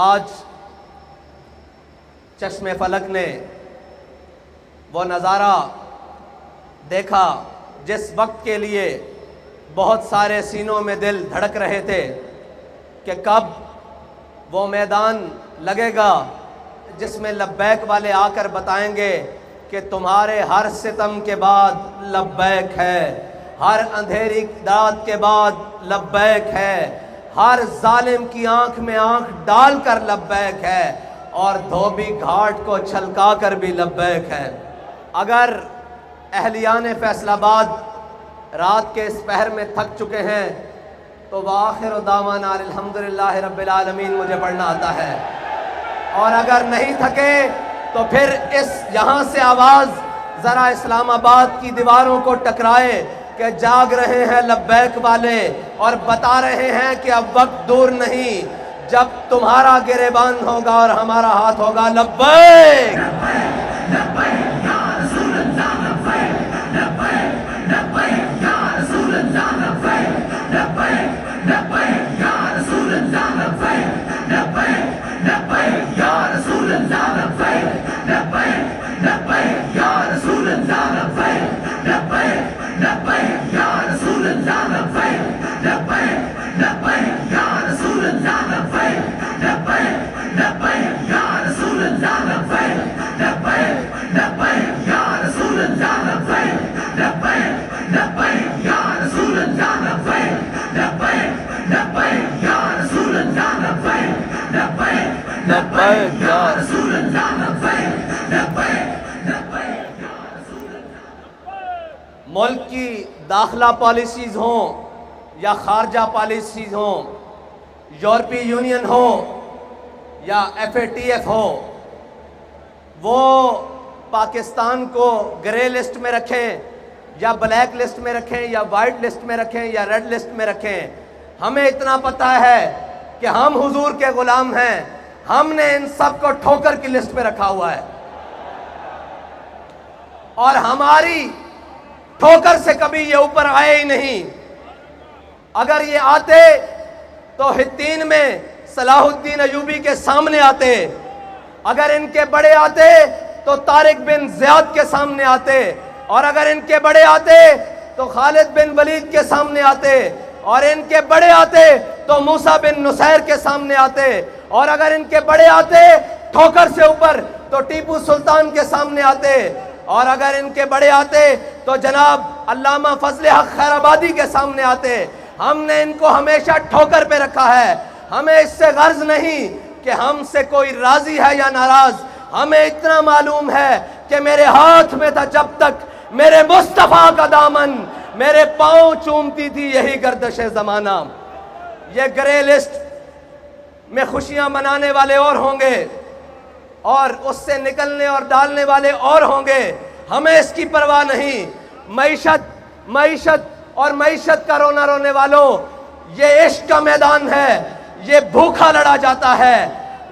آج چشم فلک نے وہ نظارہ دیکھا جس وقت کے لیے بہت سارے سینوں میں دل دھڑک رہے تھے کہ کب وہ میدان لگے گا جس میں لبیک والے آ کر بتائیں گے کہ تمہارے ہر ستم کے بعد لبیک ہے، ہر اندھیری رات کے بعد لبیک ہے، ہر ظالم کی آنکھ میں آنکھ ڈال کر لبیک ہے، اور دھوبی گھاٹ کو چھلکا کر بھی لبیک ہے۔ اگر اہلیان فیصل آباد رات کے اس پہر میں تھک چکے ہیں تو وآخر دعوانا الحمدللہ رب العالمین مجھے پڑھنا آتا ہے، اور اگر نہیں تھکے تو پھر اس یہاں سے آواز ذرا اسلام آباد کی دیواروں کو ٹکرائے کہ جاگ رہے ہیں لبیک والے، اور بتا رہے ہیں کہ اب وقت دور نہیں جب تمہارا گریبان ہوگا اور ہمارا ہاتھ ہوگا لبیک۔ ملک کی داخلہ پالیسیز ہوں یا خارجہ پالیسیز ہوں، یورپی یونین ہو یا FATF ہو، وہ پاکستان کو گرے لسٹ میں رکھیں یا بلیک لسٹ میں رکھیں یا وائٹ لسٹ میں رکھیں یا ریڈ لسٹ میں رکھیں، ہمیں اتنا پتہ ہے کہ ہم حضور کے غلام ہیں۔ ہم نے ان سب کو ٹھوکر کی لسٹ پہ رکھا ہوا ہے، اور ہماری ٹھوکر سے کبھی یہ اوپر آئے ہی نہیں۔ اگر یہ آتے تو ہتین میں صلاح الدین ایوبی کے سامنے آتے، اگر ان کے بڑے آتے تو طارق بن زیاد کے سامنے آتے، اور اگر ان کے بڑے آتے تو خالد بن ولید کے سامنے آتے، اور ان کے بڑے آتے تو موسیٰ بن نصیر کے سامنے آتے، اور اگر ان کے بڑے آتے ٹھوکر سے اوپر تو ٹیپو سلطان کے سامنے آتے، اور اگر ان کے بڑے آتے تو جناب علامہ فضل حق خیر آبادی کے سامنے آتے۔ ہم نے ان کو ہمیشہ ٹھوکر پہ رکھا ہے۔ ہمیں اس سے غرض نہیں کہ ہم سے کوئی راضی ہے یا ناراض، ہمیں اتنا معلوم ہے کہ میرے ہاتھ میں تھا جب تک میرے مصطفیٰ کا دامن، میرے پاؤں چومتی تھی یہی گردش زمانہ۔ یہ گرے لسٹ میں خوشیاں منانے والے اور ہوں گے، اور اس سے نکلنے اور ڈالنے والے اور ہوں گے، ہمیں اس کی پرواہ نہیں۔ معیشت کا رونا رونے والوں، یہ عشق کا میدان ہے، یہ بھوکا لڑا جاتا ہے،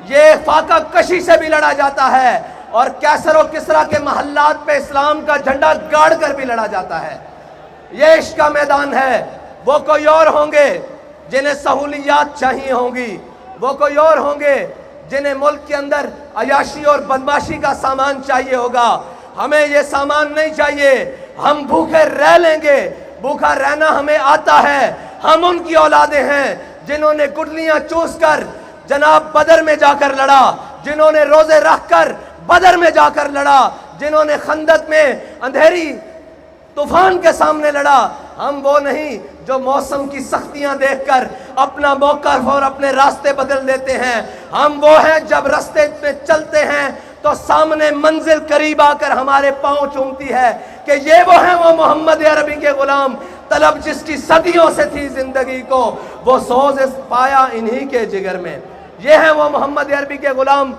یہ فاقہ کشی سے بھی لڑا جاتا ہے، اور کیسر و کسرا کے محلات پہ اسلام کا جھنڈا گاڑ کر بھی لڑا جاتا ہے۔ یہ عشق کا میدان ہے۔ وہ کوئی اور ہوں گے جنہیں سہولیات چاہیے ہوں گی، وہ کوئی اور ہوں گے جنہیں ملک کے اندر عیاشی اور بدماشی کا سامان چاہیے ہوگا۔ ہمیں یہ سامان نہیں چاہیے، ہم بھوکے رہ لیں گے، بھوکا رہنا ہمیں آتا ہے۔ ہم ان کی اولادیں ہیں جنہوں نے گٹلیاں چوس کر جناب بدر میں جا کر لڑا، جنہوں نے روزے رکھ کر بدر میں جا کر لڑا، جنہوں نے خندق میں اندھیری طوفان کے سامنے لڑا۔ ہم وہ نہیں جو موسم کی سختیاں دیکھ کر اپنا موقف اور اپنے راستے بدل دیتے ہیں۔ ہم وہ ہیں جب راستے میں چلتے ہیں تو سامنے منزل قریب آ کر ہمارے پاؤں چومتی ہے کہ یہ وہ ہیں، وہ محمد عربی کے غلام، طلب جس کی صدیوں سے تھی زندگی کو، وہ سوز پایا انہی کے جگر میں۔ یہ ہیں وہ محمد عربی کے غلام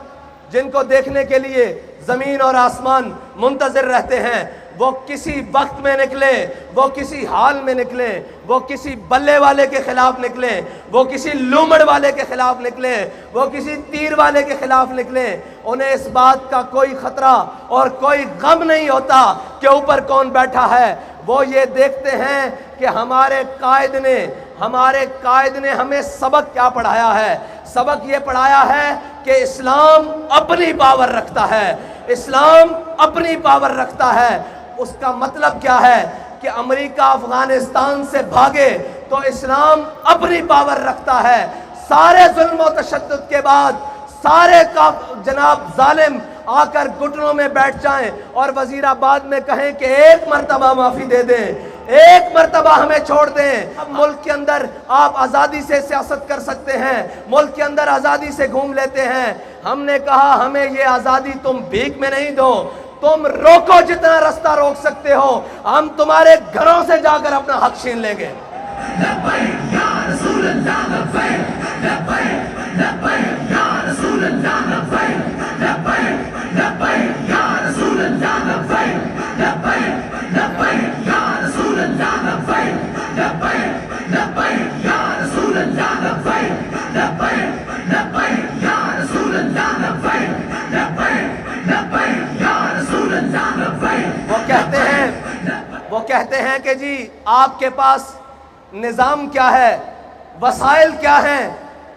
جن کو دیکھنے کے لیے زمین اور آسمان منتظر رہتے ہیں۔ وہ کسی وقت میں نکلے، وہ کسی حال میں نکلے، وہ کسی بلے والے کے خلاف نکلے، وہ کسی لومڑ والے کے خلاف نکلے، وہ کسی تیر والے کے خلاف نکلے، انہیں اس بات کا کوئی خطرہ اور کوئی غم نہیں ہوتا کہ اوپر کون بیٹھا ہے۔ وہ یہ دیکھتے ہیں کہ ہمارے قائد نے ہمارے قائد نے ہمیں سبق کیا پڑھایا ہے؟ سبق یہ پڑھایا ہے کہ اسلام اپنی پاور رکھتا ہے، اسلام اپنی پاور رکھتا ہے۔ اس کا مطلب کیا ہے کہ امریکہ افغانستان سے بھاگے تو اسلام اپنی پاور رکھتا ہے۔ سارے ظلم و تشدد کے بعد سارے کا جناب ظالم آ کر گھٹنوں میں بیٹھ جائیں اور وزیر آباد میں کہیں کہ ایک مرتبہ معافی دے دیں، ایک مرتبہ ہمیں چھوڑ دیں۔ اب ملک کے اندر آپ آزادی سے سیاست کر سکتے ہیں، ملک کے اندر آزادی سے گھوم لیتے ہیں۔ ہم نے کہا ہمیں یہ آزادی تم بھیک میں نہیں دو، تم روکو جتنا رستہ روک سکتے ہو، ہم تمہارے گھروں سے جا کر اپنا حق چھین لیں گے۔ وہ کہتے ہیں کہ جی آپ کے پاس نظام کیا ہے، وسائل کیا ہیں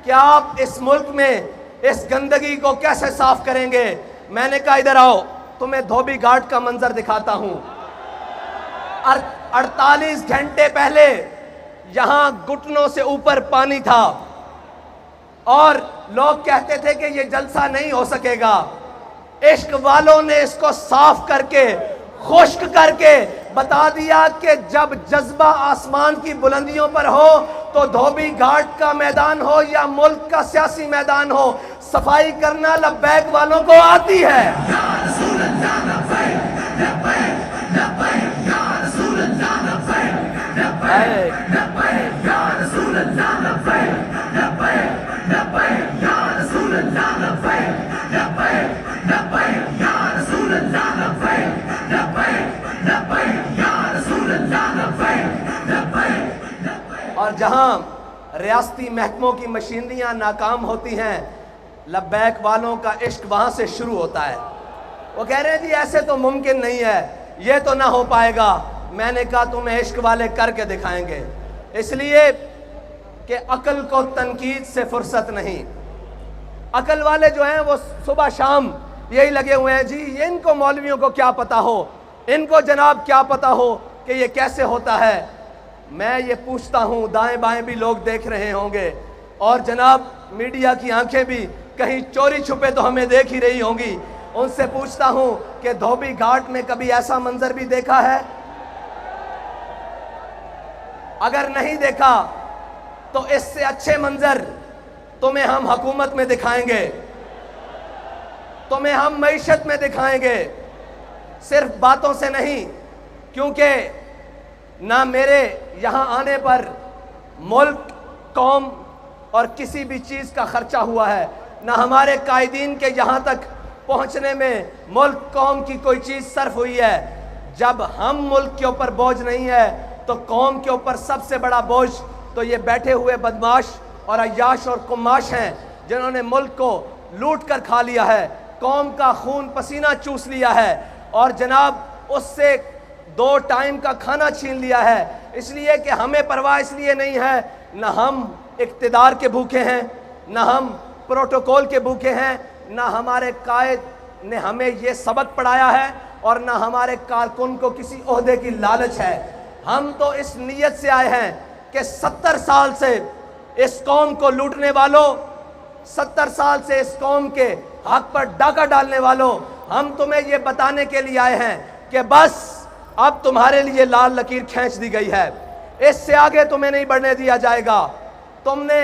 کہ آپ اس ملک میں اس گندگی کو کیسے صاف کریں گے؟ میں نے کہا ادھر آؤ، تمہیں دھوبی گھاٹ کا منظر دکھاتا ہوں۔ 48 گھنٹے پہلے یہاں گھٹنوں سے اوپر پانی تھا اور لوگ کہتے تھے کہ یہ جلسہ نہیں ہو سکے گا۔ عشق والوں نے اس کو صاف کر کے، خشک کر کے بتا دیا کہ جب جذبہ آسمان کی بلندیوں پر ہو تو دھوبی گھاٹ کا میدان ہو یا ملک کا سیاسی میدان ہو، صفائی کرنا لبیک والوں کو آتی ہے۔ اور جہاں ریاستی محکموں کی مشینریاں ناکام ہوتی ہیں، لبیک والوں کا عشق وہاں سے شروع ہوتا ہے۔ وہ کہہ رہے ہیں جی ایسے تو ممکن نہیں ہے، یہ تو نہ ہو پائے گا۔ میں نے کہا تمہیں عشق والے کر کے دکھائیں گے، اس لیے کہ عقل کو تنقید سے فرصت نہیں۔ عقل والے جو ہیں وہ صبح شام یہی لگے ہوئے ہیں جی ان کو مولویوں کو کیا پتا ہو، ان کو جناب کیا پتا ہو کہ یہ کیسے ہوتا ہے۔ میں یہ پوچھتا ہوں، دائیں بائیں بھی لوگ دیکھ رہے ہوں گے اور جناب میڈیا کی آنکھیں بھی کہیں چوری چھپے تو ہمیں دیکھ ہی رہی ہوں گی، ان سے پوچھتا ہوں کہ دھوبی گھاٹ میں کبھی ایسا منظر بھی دیکھا ہے؟ اگر نہیں دیکھا تو اس سے اچھے منظر تمہیں ہم حکومت میں دکھائیں گے، تمہیں ہم معیشت میں دکھائیں گے، صرف باتوں سے نہیں، کیونکہ نہ میرے یہاں آنے پر ملک، قوم اور کسی بھی چیز کا خرچہ ہوا ہے، نہ ہمارے قائدین کے یہاں تک پہنچنے میں ملک، قوم کی کوئی چیز صرف ہوئی ہے۔ جب ہم ملک کے اوپر بوجھ نہیں ہے تو قوم کے اوپر سب سے بڑا بوجھ تو یہ بیٹھے ہوئے بدماش اور عیاش اور قماش ہیں جنہوں نے ملک کو لوٹ کر کھا لیا ہے، قوم کا خون پسینہ چوس لیا ہے اور جناب اس سے 2 ٹائم کا کھانا چھین لیا ہے۔ اس لیے کہ ہمیں پرواہ اس لیے نہیں ہے، نہ ہم اقتدار کے بھوکے ہیں، نہ ہم پروٹوکول کے بھوکے ہیں، نہ ہمارے قائد نے ہمیں یہ سبق پڑھایا ہے اور نہ ہمارے کارکن کو کسی عہدے کی لالچ ہے۔ ہم تو اس نیت سے آئے ہیں کہ 70 سال سے اس قوم کو لوٹنے والوں، 70 سال سے اس قوم کے حق پر ڈاکہ ڈالنے والوں، ہم تمہیں یہ بتانے کے لیے آئے ہیں کہ بس اب تمہارے لیے لال لکیر کھینچ دی گئی ہے، اس سے آگے تمہیں نہیں بڑھنے دیا جائے گا۔ تم نے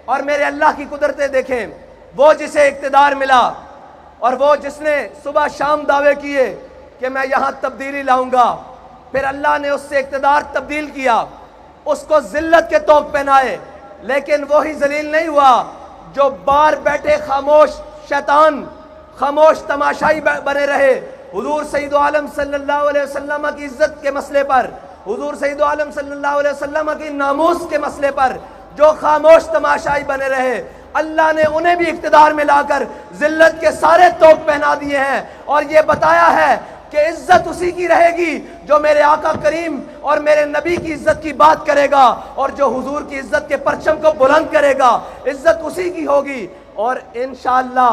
اور میرے اللہ کی قدرتیں دیکھیں، وہ جسے اقتدار ملا اور وہ جس نے صبح شام دعوے کیے کہ میں یہاں تبدیلی لاؤں گا، پھر اللہ نے اس سے اقتدار تبدیل کیا، اس کو ذلت کے طوق پہنائے، لیکن وہی ذلیل نہیں ہوا جو بار بیٹھے خاموش شیطان، خاموش تماشائی بنے رہے۔ حضور سید عالم صلی اللہ علیہ وسلم کی عزت کے مسئلے پر، حضور سید عالم صلی اللہ علیہ وسلم کی ناموس کے مسئلے پر جو خاموش تماشائی بنے رہے، اللہ نے انہیں بھی اقتدار میں لا کر ذلت کے سارے طوق پہنا دیے ہیں اور یہ بتایا ہے کہ عزت اسی کی رہے گی جو میرے آقا کریم اور میرے نبی کی عزت کی بات کرے گا، اور جو حضور کی عزت کے پرچم کو بلند کرے گا عزت اسی کی ہوگی، اور انشاءاللہ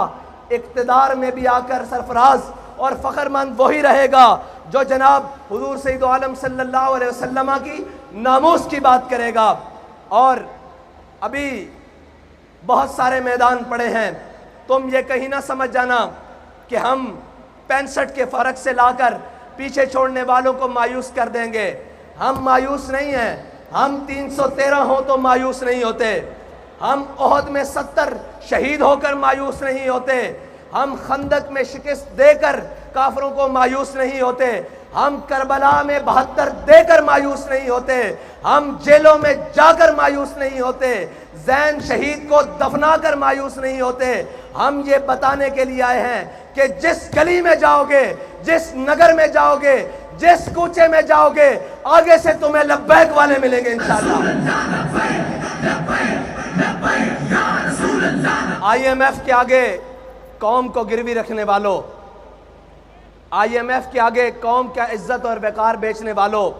اقتدار میں بھی آ کر سرفراز اور فخر مند وہی رہے گا جو جناب حضور سید عالم صلی اللہ علیہ وسلم کی ناموس کی بات کرے گا۔ اور ابھی بہت سارے میدان پڑے ہیں، تم یہ کہیں نہ سمجھ جانا کہ ہم 65 کے فرق سے لا کر پیچھے چھوڑنے والوں کو مایوس کر دیں گے۔ ہم مایوس نہیں ہیں، ہم 313 ہوں تو مایوس نہیں ہوتے، ہم احد میں 70 شہید ہو کر مایوس نہیں ہوتے، ہم خندق میں شکست دے کر کافروں کو مایوس نہیں ہوتے، ہم کربلا میں 72 دے کر مایوس نہیں ہوتے، ہم جیلوں میں جا کر مایوس نہیں ہوتے، زین شہید کو دفنا کر مایوس نہیں ہوتے۔ ہم یہ بتانے کے لیے آئے ہیں کہ جس گلی میں جاؤ گے، جس نگر میں جاؤ گے، جس کوچے میں جاؤ گے، آگے سے تمہیں لبیک والے ملیں گے انشاءاللہ۔ آئی ایم ایف کے آگے قوم کو گروی رکھنے والوں، آئی ایم ایف کے آگے قوم کا عزت اور وقار بیچنے والوں،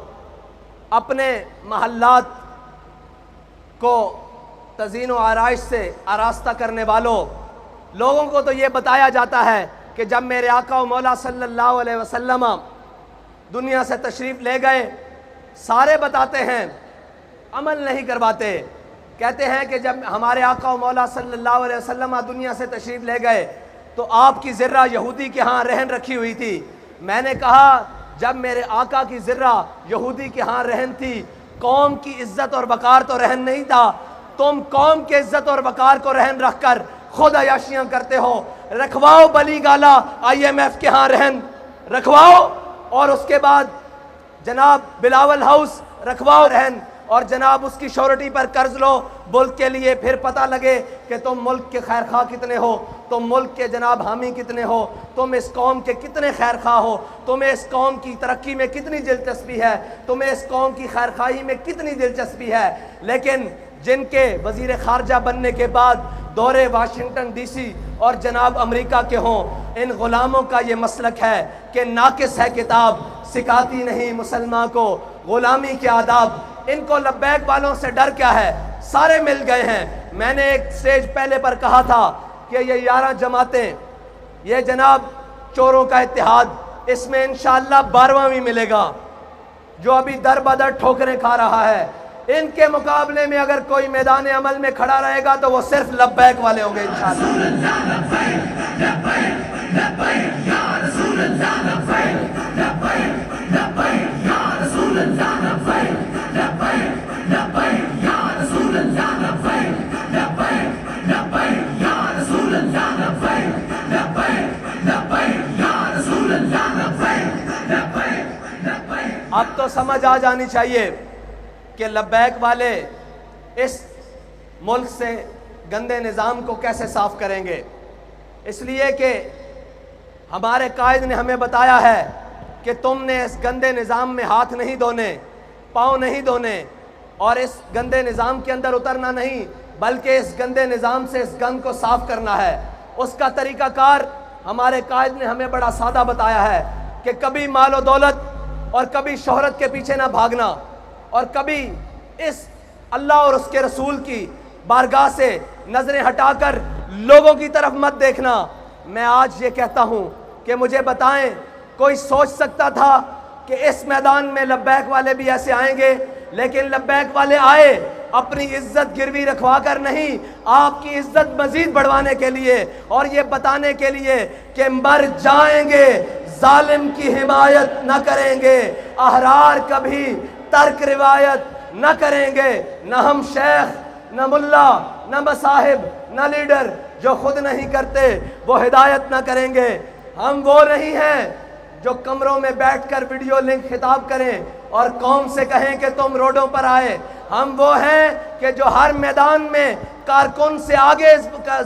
اپنے محلات کو تزئین و آرائش سے آراستہ کرنے والوں، لوگوں کو تو یہ بتایا جاتا ہے کہ جب میرے آقا و مولا صلی اللہ علیہ وسلم دنیا سے تشریف لے گئے، سارے بتاتے ہیں، عمل نہیں کرواتے، کہتے ہیں کہ جب ہمارے آقا و مولا صلی اللہ علیہ وسلم دنیا سے تشریف لے گئے تو آپ کی ذرہ یہودی کے ہاں رہن رکھی ہوئی تھی۔ میں نے کہا جب میرے آقا کی ذرہ یہودی کے ہاں رہن تھی، قوم کی عزت اور وقار تو رہن نہیں تھا، تم قوم کے عزت اور وقار کو رہن رکھ کر خود عیاشیاں کرتے ہو۔ رکھواؤ بلی گالا آئی ایم ایف کے ہاں رہن رکھواؤ، اور اس کے بعد جناب بلاول ہاؤس رکھواؤ رہن، اور جناب اس کی شورٹی پر قرض لو ملک کے لیے، پھر پتہ لگے کہ تم ملک کے خیر خواہ کتنے ہو، تم ملک کے جناب حامی کتنے ہو، تم اس قوم کے کتنے خیر خواہ ہو، تمہیں اس قوم کی ترقی میں کتنی دلچسپی ہے، تمہیں اس قوم کی خیر خواہی میں کتنی دلچسپی ہے۔ لیکن جن کے وزیر خارجہ بننے کے بعد دورے واشنگٹن ڈی سی اور جناب امریکہ کے ہوں، ان غلاموں کا یہ مسلک ہے کہ ناقص ہے کتاب، سکھاتی نہیں مسلمان کو غلامی کے آداب۔ ان کو لبیک والوں سے ڈر کیا ہے؟ سارے مل گئے ہیں۔ میں نے ایک سٹیج پہلے پر کہا تھا کہ یہ 11 جماعتیں، یہ جناب چوروں کا اتحاد، اس میں انشاءاللہ 12واں بھی ملے گا، جو ابھی در بدر ٹھوکریں کھا رہا ہے۔ ان کے مقابلے میں اگر کوئی میدان عمل میں کھڑا رہے گا تو وہ صرف لبیک والے ہوں گے انشاءاللہ۔ اب تو سمجھ آ جانی چاہیے کہ لبیک والے اس ملک سے گندے نظام کو کیسے صاف کریں گے، اس لیے کہ ہمارے قائد نے ہمیں بتایا ہے کہ تم نے اس گندے نظام میں ہاتھ نہیں دھونے، پاؤں نہیں دھونے، اور اس گندے نظام کے اندر اترنا نہیں، بلکہ اس گندے نظام سے اس گند کو صاف کرنا ہے۔ اس کا طریقہ کار ہمارے قائد نے ہمیں بڑا سادہ بتایا ہے کہ کبھی مال و دولت اور کبھی شہرت کے پیچھے نہ بھاگنا، اور کبھی اس اللہ اور اس کے رسول کی بارگاہ سے نظریں ہٹا کر لوگوں کی طرف مت دیکھنا۔ میں آج یہ کہتا ہوں کہ مجھے بتائیں کوئی سوچ سکتا تھا کہ اس میدان میں لبیک والے بھی ایسے آئیں گے؟ لیکن لبیک والے آئے اپنی عزت گروی رکھوا کر نہیں، آپ کی عزت مزید بڑھوانے کے لیے، اور یہ بتانے کے لیے کہ مر جائیں گے ظالم کی حمایت نہ کریں گے، احرار کبھی ترک روایت نہ کریں گے، نہ ہم شیخ، نہ ملا، نہ مصاحب، نہ لیڈر جو خود نہیں کرتے وہ ہدایت نہ کریں گے۔ ہم وہ نہیں ہیں جو کمروں میں بیٹھ کر ویڈیو لنک خطاب کریں اور قوم سے کہیں کہ تم روڈوں پر آئے۔ ہم وہ ہیں کہ جو ہر میدان میں کارکن سے آگے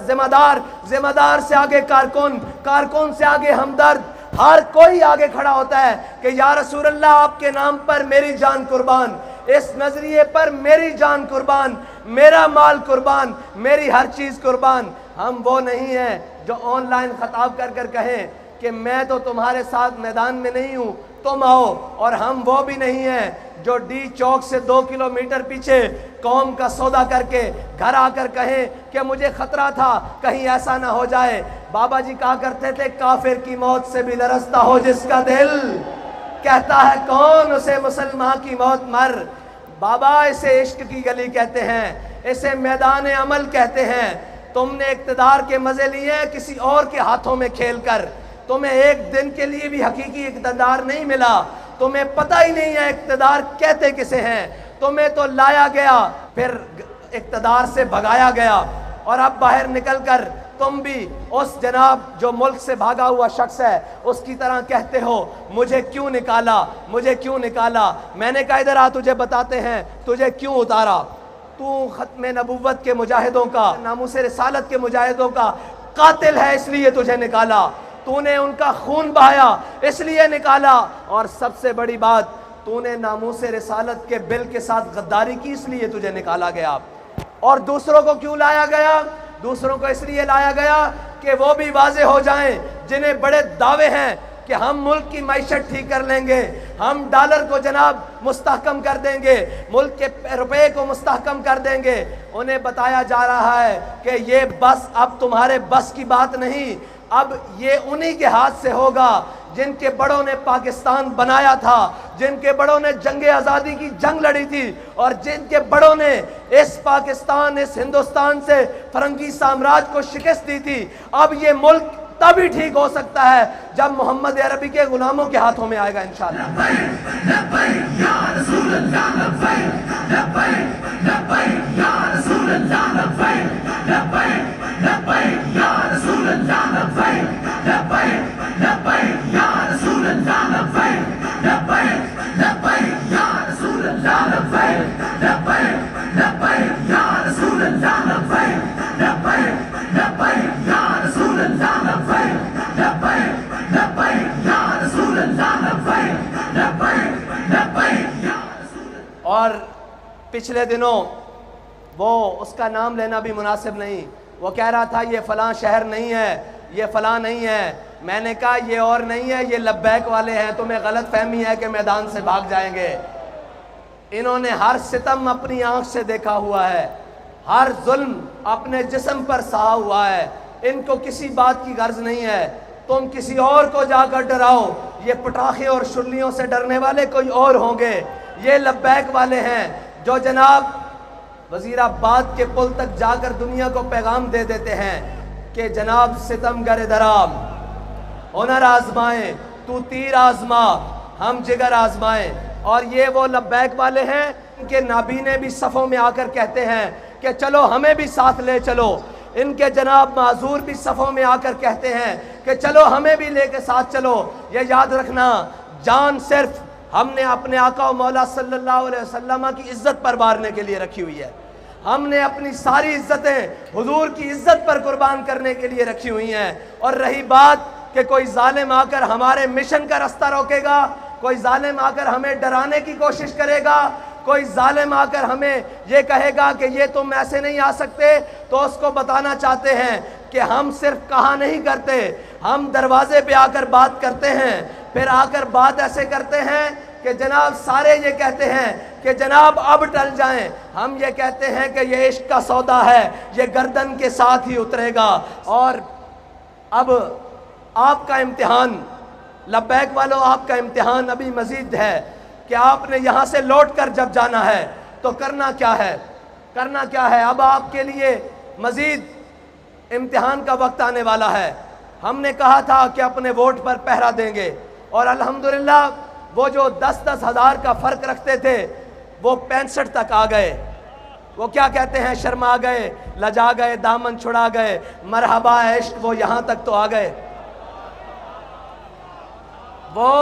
ذمہ دار سے آگے کارکن سے آگے ہمدرد، ہر کوئی آگے کھڑا ہوتا ہے کہ یا رسول اللہ آپ کے نام پر میری جان قربان، اس نظریے پر میری جان قربان، میرا مال قربان، میری ہر چیز قربان۔ ہم وہ نہیں ہیں جو آن لائن خطاب کر کر کہیں کہ میں تو تمہارے ساتھ میدان میں نہیں ہوں، تم آؤ۔ اور ہم وہ بھی نہیں ہیں جو ڈی چوک سے 2 کلومیٹر پیچھے قوم کا سودا کر کے گھر آ کر کہیں کہ مجھے خطرہ تھا کہیں ایسا نہ ہو جائے۔ بابا جی کہا کرتے تھے کافر کی موت سے بھی لرزتا ہو جس کا دل، کہتا ہے کون اسے مسلمان کی موت مر۔ بابا اسے عشق کی گلی کہتے ہیں، اسے میدان عمل کہتے ہیں۔ تم نے اقتدار کے مزے لیے ہیں کسی اور کے ہاتھوں میں کھیل کر، تمہیں ایک دن کے لیے بھی حقیقی اقتدار نہیں ملا، تمہیں پتہ ہی نہیں ہے اقتدار کہتے کسے ہیں۔ تمہیں تو لایا گیا پھر اقتدار سے بھگایا گیا، اور اب باہر نکل کر تم بھی اس جناب جو ملک سے بھاگا ہوا شخص ہے اس کی طرح کہتے ہو مجھے کیوں نکالا، مجھے کیوں نکالا۔ میں نے کہا ادھر آ، تجھے بتاتے ہیں تجھے کیوں اتارا۔ تو ختم نبوت کے مجاہدوں کا، ناموس رسالت کے مجاہدوں کا قاتل ہے، اس لیے تجھے نکالا۔ تو نے ان کا خون بہایا اس لیے نکالا، اور سب سے بڑی بات تو نے ناموس رسالت کے بل کے ساتھ غداری کی اس لیے تجھے نکالا گیا۔ اور دوسروں کو کیوں لایا گیا؟ دوسروں کو اس لیے لایا گیا کہ وہ بھی واضح ہو جائیں جنہیں بڑے دعوے ہیں کہ ہم ملک کی معیشت ٹھیک کر لیں گے، ہم ڈالر کو جناب مستحکم کر دیں گے، ملک کے روپے کو مستحکم کر دیں گے۔ انہیں بتایا جا رہا ہے کہ یہ بس اب تمہارے بس کی بات نہیں، اب یہ انہی کے ہاتھ سے ہوگا جن کے بڑوں نے پاکستان بنایا تھا، جن کے بڑوں نے جنگ آزادی کی جنگ لڑی تھی، اور جن کے بڑوں نے اس پاکستان، اس ہندوستان سے فرنگی سامراج کو شکست دی تھی۔ اب یہ ملک تبھی ٹھیک ہو سکتا ہے جب محمد عربی کے غلاموں کے ہاتھوں میں آئے گا انشاءاللہ۔ اور پچھلے دنوں وہ اس کا نام لینا بھی مناسب نہیں، وہ کہہ رہا تھا یہ فلاں شہر نہیں ہے، یہ فلاں نہیں ہے۔ میں نے کہا یہ اور نہیں ہے، یہ لبیک والے ہیں، تمہیں غلط فہمی ہے کہ میدان سے بھاگ جائیں گے۔ انہوں نے ہر ستم اپنی آنکھ سے دیکھا ہوا ہے، ہر ظلم اپنے جسم پر سہا ہوا ہے، ان کو کسی بات کی غرض نہیں ہے۔ تم کسی اور کو جا کر ڈراؤ، یہ پٹاخے اور شلیوں سے ڈرنے والے کوئی اور ہوں گے۔ یہ لبیک والے ہیں جو جناب وزیر آباد کے پل تک جا کر دنیا کو پیغام دے دیتے ہیں کہ جناب ستمگر درام ہنر آزمائیں، تو تیر آزما ہم جگر آزمائیں۔ اور یہ وہ لبیک والے ہیں ان کے نابینے بھی صفوں میں آ کر کہتے ہیں کہ چلو ہمیں بھی ساتھ لے چلو۔ ان کے جناب معذور بھی صفوں میں آ کر کہتے ہیں کہ چلو ہمیں بھی لے کے ساتھ چلو۔ یہ یاد رکھنا جان صرف ہم نے اپنے آقا و مولا صلی اللہ علیہ وسلم کی عزت پر مارنے کے لیے رکھی ہوئی ہے، ہم نے اپنی ساری عزتیں حضور کی عزت پر قربان کرنے کے لیے رکھی ہوئی ہیں۔ اور رہی بات کہ کوئی ظالم آ کر ہمارے مشن کا رستہ روکے گا، کوئی ظالم آ کر ہمیں ڈرانے کی کوشش کرے گا، کوئی ظالم آ کر ہمیں یہ کہے گا کہ یہ تم ایسے نہیں آ سکتے، تو اس کو بتانا چاہتے ہیں کہ ہم صرف کہا نہیں کرتے، ہم دروازے پہ آ کر بات کرتے ہیں، پھر آ کر بات ایسے کرتے ہیں کہ جناب سارے یہ کہتے ہیں کہ جناب اب ٹل جائیں۔ ہم یہ کہتے ہیں کہ یہ عشق کا سودا ہے، یہ گردن کے ساتھ ہی اترے گا۔ اور اب آپ کا امتحان لبیک والوں، آپ کا امتحان ابھی مزید ہے کہ آپ نے یہاں سے لوٹ کر جب جانا ہے تو کرنا کیا ہے، کرنا کیا ہے۔ اب آپ کے لیے مزید امتحان کا وقت آنے والا ہے۔ ہم نے کہا تھا کہ اپنے ووٹ پر پہرا دیں گے، اور الحمدللہ وہ جو 10-10 ہزار کا فرق رکھتے تھے وہ 65 تک آ گئے۔ وہ کیا کہتے ہیں، شرما گئے، لجا گئے، دامن چھڑا گئے، مرحبا عشق وہ یہاں تک تو آ گئے، وہ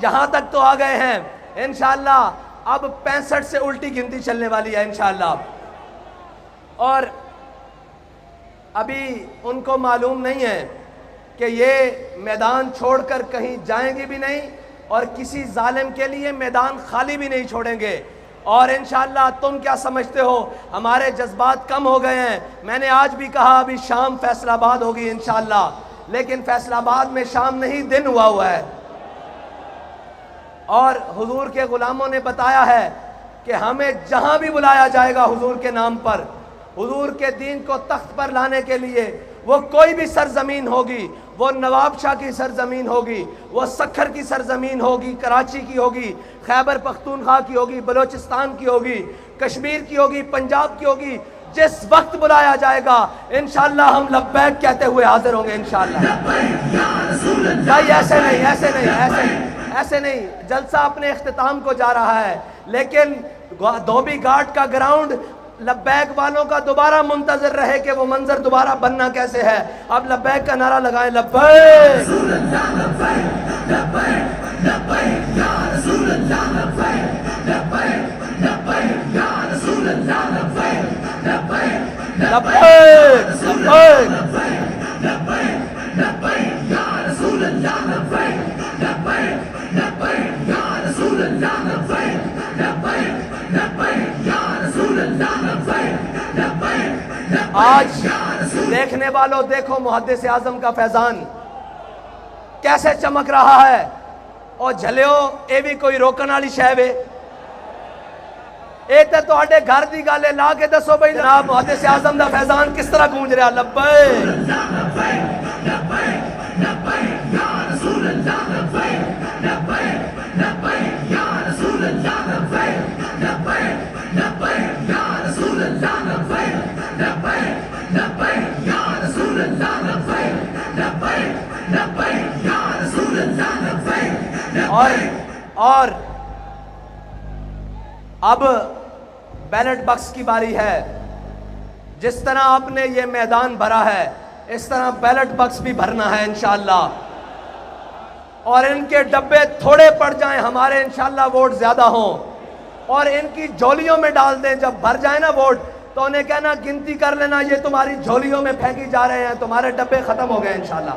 یہاں تک تو آ گئے ہیں۔ انشاءاللہ اب 65 سے الٹی گنتی چلنے والی ہے انشاءاللہ۔ اور ابھی ان کو معلوم نہیں ہے کہ یہ میدان چھوڑ کر کہیں جائیں گے بھی نہیں، اور کسی ظالم کے لیے میدان خالی بھی نہیں چھوڑیں گے۔ اور انشاءاللہ تم کیا سمجھتے ہو ہمارے جذبات کم ہو گئے ہیں؟ میں نے آج بھی کہا ابھی شام فیصل آباد ہوگی انشاءاللہ، لیکن فیصل آباد میں شام نہیں دن ہوا ہے، اور حضور کے غلاموں نے بتایا ہے کہ ہمیں جہاں بھی بلایا جائے گا حضور کے نام پر، حضور کے دین کو تخت پر لانے کے لیے، وہ کوئی بھی سرزمین ہوگی، وہ نواب شاہ کی سرزمین ہوگی، وہ سکھر کی سرزمین ہوگی، کراچی کی ہوگی، خیبر پختونخوا کی ہوگی، بلوچستان کی ہوگی، کشمیر کی ہوگی، پنجاب کی ہوگی، جس وقت بلایا جائے گا انشاءاللہ ہم لبیک کہتے ہوئے حاضر ہوں گے انشاءاللہ۔ بھائی ایسے نہیں جلسہ اپنے اختتام کو جا رہا ہے، لیکن دھوبی گھاٹ کا گراؤنڈ لبیک والوں کا دوبارہ منتظر رہے کہ وہ منظر دوبارہ بننا کیسے ہے۔ اب لبیک کا نعرہ لگائیں، لبیک آج دیکھنے والوں دیکھو محدث اعظم کا فیضان کیسے چمک رہا ہے، اور جھلیو اے بھی کوئی روکن والی شے وے، اے تے تہاڈے گھر دی گل ہے، لا کے دسو بھائی جناب محدث اعظم دا فیضان کس طرح گونج رہا۔ لبیک اور اب بیلٹ باکس کی باری ہے۔ جس طرح آپ نے یہ میدان بھرا ہے اس طرح بیلٹ باکس بھی بھرنا ہے انشاءاللہ، اور ان کے ڈبے تھوڑے پڑ جائیں، ہمارے انشاءاللہ ووٹ زیادہ ہوں، اور ان کی جھولیوں میں ڈال دیں۔ جب بھر جائے نا ووٹ تو انہیں کہنا گنتی کر لینا، یہ تمہاری جھولیوں میں پھینکی جا رہے ہیں، تمہارے ڈبے ختم ہو گئے انشاءاللہ۔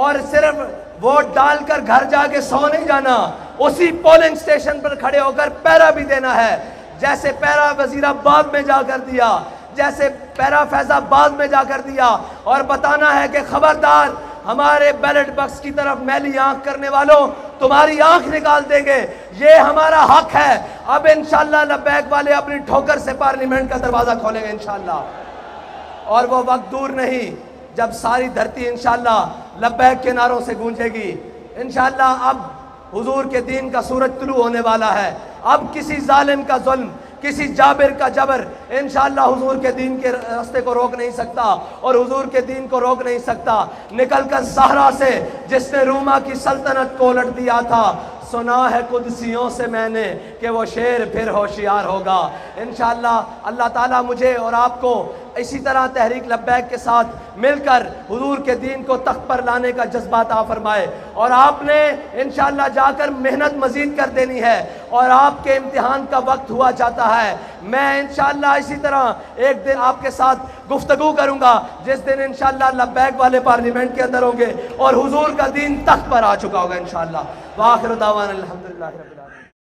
اور صرف ووٹ ڈال کر گھر جا کے سو نہیں جانا، اسی پولنگ سٹیشن پر کھڑے ہو کر پیرا بھی دینا ہے، جیسے پیرا وزیر آباد میں جا کر دیا، جیسے پیرا فیض آباد میں جا کر دیا، اور بتانا ہے کہ خبردار ہمارے بیلٹ باکس کی طرف میلی آنکھ کرنے والوں تمہاری آنکھ نکال دیں گے، یہ ہمارا حق ہے۔ اب انشاءاللہ لبیک والے اپنی ٹھوکر سے پارلیمنٹ کا دروازہ کھولیں گے انشاءاللہ، اور وہ وقت دور نہیں جب ساری دھرتی انشاءاللہ لبیک کے نعروں سے گونجے گی انشاءاللہ۔ اب حضور کے دین کا سورج طلوع ہونے والا ہے، اب کسی ظالم کا ظلم، کسی جابر کا جبر انشاءاللہ حضور کے دین کے راستے کو روک نہیں سکتا، اور حضور کے دین کو روک نہیں سکتا۔ نکل کر زہرا سے جس نے روما کی سلطنت کو الٹ دیا تھا، سنا ہے قدسیوں سے میں نے کہ وہ شیر پھر ہوشیار ہوگا انشاءاللہ۔ اللہ تعالیٰ مجھے اور آپ کو اسی طرح تحریک لبیک کے ساتھ مل کر حضور کے دین کو تخت پر لانے کا جذبہ عطا فرمائے، اور آپ نے انشاءاللہ جا کر محنت مزید کر دینی ہے، اور آپ کے امتحان کا وقت ہوا جاتا ہے۔ میں انشاءاللہ اسی طرح ایک دن آپ کے ساتھ گفتگو کروں گا جس دن انشاءاللہ لبیک والے پارلیمنٹ کے اندر ہوں گے اور حضور کا دین تخت پر آ چکا ہوگا انشاءاللہ۔ وآخر دعوانا الحمدللہ رب العالمین۔